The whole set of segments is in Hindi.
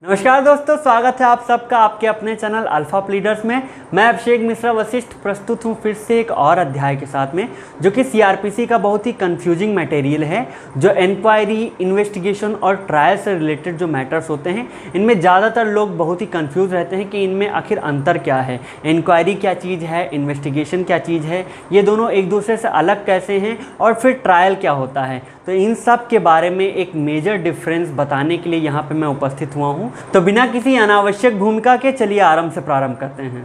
नमस्कार दोस्तों, स्वागत है आप सबका आपके अपने चैनल अल्फा लीडर्स में। मैं अभिषेक मिश्रा वशिष्ठ प्रस्तुत हूँ फिर से एक और अध्याय के साथ में, जो कि सीआरपीसी का बहुत ही कंफ्यूजिंग मटेरियल है। जो इंक्वायरी, इन्वेस्टिगेशन और ट्रायल से रिलेटेड जो मैटर्स होते हैं, इनमें ज़्यादातर लोग बहुत ही कंफ्यूज रहते हैं कि इनमें आखिर अंतर क्या है, इंक्वायरी क्या चीज़ है, इन्वेस्टिगेशन क्या चीज़ है, ये दोनों एक दूसरे से अलग कैसे हैं, और फिर ट्रायल क्या होता है। तो इन सब के बारे में एक मेजर डिफरेंस बताने के लिए यहाँ पे मैं उपस्थित हुआ हूँ। तो बिना किसी अनावश्यक भूमिका के चलिए आरंभ से प्रारंभ करते हैं।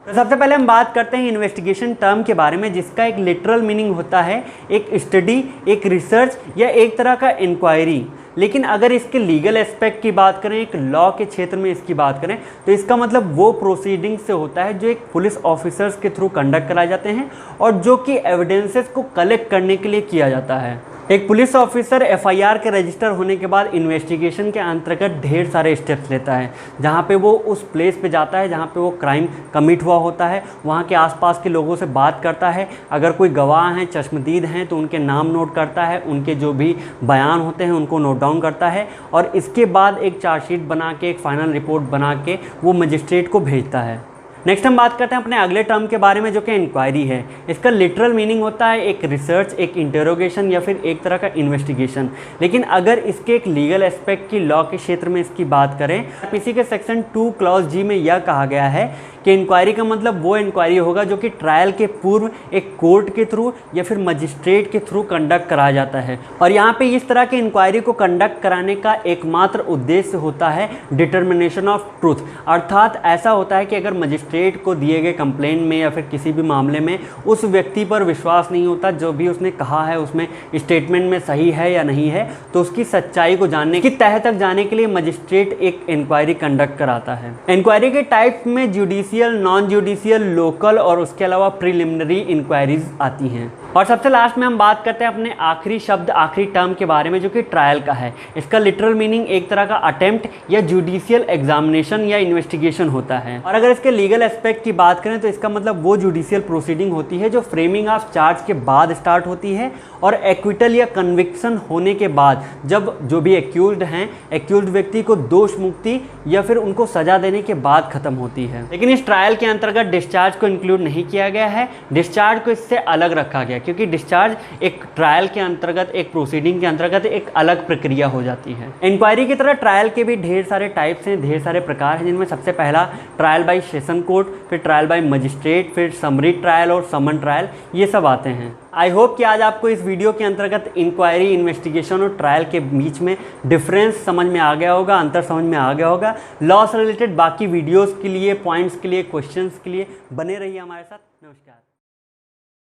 तो सबसे पहले हम बात करते हैं इन्वेस्टिगेशन टर्म के बारे में, जिसका एक लिटरल मीनिंग होता है एक स्टडी, एक रिसर्च या एक तरह का इंक्वायरी। लेकिन अगर इसके लीगल एस्पेक्ट की बात करें, एक लॉ के क्षेत्र में इसकी बात करें, तो इसका मतलब वो प्रोसीडिंग से होता है जो एक पुलिस ऑफिसर्स के थ्रू कंडक्ट कराए जाते हैं और जो कि एविडेंसेस को कलेक्ट करने के लिए किया जाता है। एक पुलिस ऑफिसर एफआईआर के रजिस्टर होने के बाद इन्वेस्टिगेशन के अंतर्गत ढेर सारे स्टेप्स लेता है, जहाँ पे वो उस प्लेस पे जाता है जहाँ पे वो क्राइम कमिट हुआ होता है, वहाँ के आसपास के लोगों से बात करता है। अगर कोई गवाह हैं, चश्मदीद हैं, तो उनके नाम नोट करता है, उनके जो भी बयान होते हैं उनको नोट डाउन करता है, और इसके बाद एक चार्जशीट बना के, एक फाइनल रिपोर्ट बना के वो मजिस्ट्रेट को भेजता है। नेक्स्ट हम बात करते हैं अपने अगले टर्म के बारे में, जो कि इंक्वायरी है। इसका लिटरल मीनिंग होता है एक रिसर्च, एक इंटरोगेशन या फिर एक तरह का इन्वेस्टिगेशन। लेकिन अगर इसके एक लीगल एस्पेक्ट की लॉ के क्षेत्र में इसकी बात करें, पीसी के सेक्शन 2 क्लॉज जी में यह कहा गया है कि इंक्वायरी का मतलब वो इंक्वायरी होगा जो कि ट्रायल के पूर्व एक कोर्ट के थ्रू या फिर मजिस्ट्रेट के थ्रू कंडक्ट कराया जाता है। और यहाँ पे इस तरह के इंक्वायरी को कंडक्ट कराने का एकमात्र उद्देश्य होता है डिटर्मिनेशन ऑफ ट्रूथ। अर्थात ऐसा होता है कि अगर मजिस्ट्रेट को दिए गए कंप्लेंट में या फिर किसी भी मामले में उस व्यक्ति पर विश्वास नहीं होता, जो भी उसने कहा है उसमें स्टेटमेंट में सही है या नहीं है, तो उसकी सच्चाई को जानने की तह तक जाने के लिए मजिस्ट्रेट एक इंक्वायरी कंडक्ट कराता है। इंक्वायरी के टाइप में जुडिशियल, नॉन जुडिशियल, लोकल और उसके अलावा प्रिलिमिनरी इंक्वायरीज आती हैं। और सबसे लास्ट में हम बात करते हैं अपने आखिरी शब्द, आखिरी टर्म के बारे में, जो कि ट्रायल का है। इसका लिटरल मीनिंग एक तरह का अटेम्प्ट या जुडिशियल एग्जामिनेशन या इन्वेस्टिगेशन होता है। और अगर इसके लीगल एस्पेक्ट की बात करें तो इसका मतलब वो जुडिशियल प्रोसीडिंग होती है जो फ्रेमिंग ऑफ चार्ज के बाद स्टार्ट होती है और एक्विटल या कन्विक्शन होने के बाद, जब जो भी एक्यूज्ड हैं, एक्यूज्ड व्यक्ति को दोष मुक्ति या फिर उनको सजा देने के बाद खत्म होती है। लेकिन इस ट्रायल के अंतर्गत डिस्चार्ज को इंक्लूड नहीं किया गया है। डिस्चार्ज को इससे अलग रखा गया, क्योंकि डिस्चार्ज एक ट्रायल के अंतर्गत, एक प्रोसीडिंग के अंतर्गत एक अलग प्रक्रिया हो जाती है। इंक्वायरी की तरह ट्रायल के भी ढेर सारे टाइप्स हैं, ढेर सारे प्रकार हैं, जिनमें सबसे पहला ट्रायल बाय सेशन कोर्ट, फिर ट्रायल बाय मजिस्ट्रेट, फिर समरी ट्रायल और समन ट्रायल, ये सब आते हैं। आई होप कि आज आपको इस वीडियो के अंतर्गत इंक्वायरी, इन्वेस्टिगेशन और ट्रायल के बीच में डिफरेंस समझ में आ गया होगा, अंतर समझ में आ गया होगा। लॉ से रिलेटेड बाकी वीडियोस के लिए, पॉइंट्स के लिए, क्वेश्चंस के लिए बने रहिए हमारे साथ। नमस्कार।